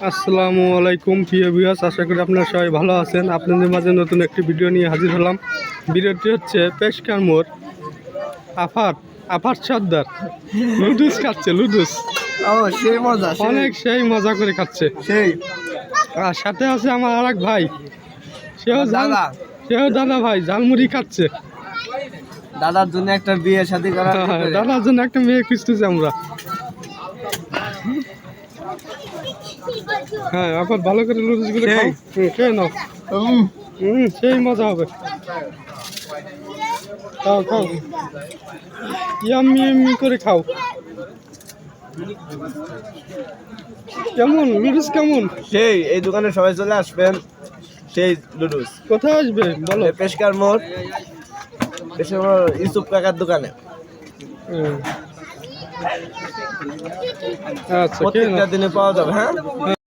আসসালামু আলাইকুম প্রিয় ভিউয়ার্স, আশা করি আপনারা সবাই ভালো আছেন। আপনাদের মাঝে নতুন একটি ভিডিও নিয়ে হাজির হলাম। ভিডিওটি হচ্ছে পেশকার মোড়। আফার সর্দার লুডুস খাচ্ছে, লুডুস সেই মজা অনেক সেই মজা করে খাচ্ছে। সেই আর সাথে আছে আমার আর এক ভাই, দাদা সেও দাদা ভাই ঝালমুড়ি খাচ্ছে। দাদার জন্য একটা বিয়ে শাদী করা দাদার জন্য একটা মেয়ে খুঁজতেছি আমরা। হ্যাঁ, আবার ভালো করে লুডুস গুলো খাও, খেয়ে নাও। সেই মজা হবে। খাও খাও, ইয়াম্মি ইয়াম্মি করে খাও। কেমন লুডুস কেমন? সেই এই দোকানে সবাই চলে আসবেন। সেই লুডুস কোথায় আসবে বলো? পেশকার মোড়, ইউসুফ কাকার দোকানে আচ্ছা, খেয়ে প্রত্যেকটা নাও। দিনে পাওয়া যাবে। হ্যাঁ।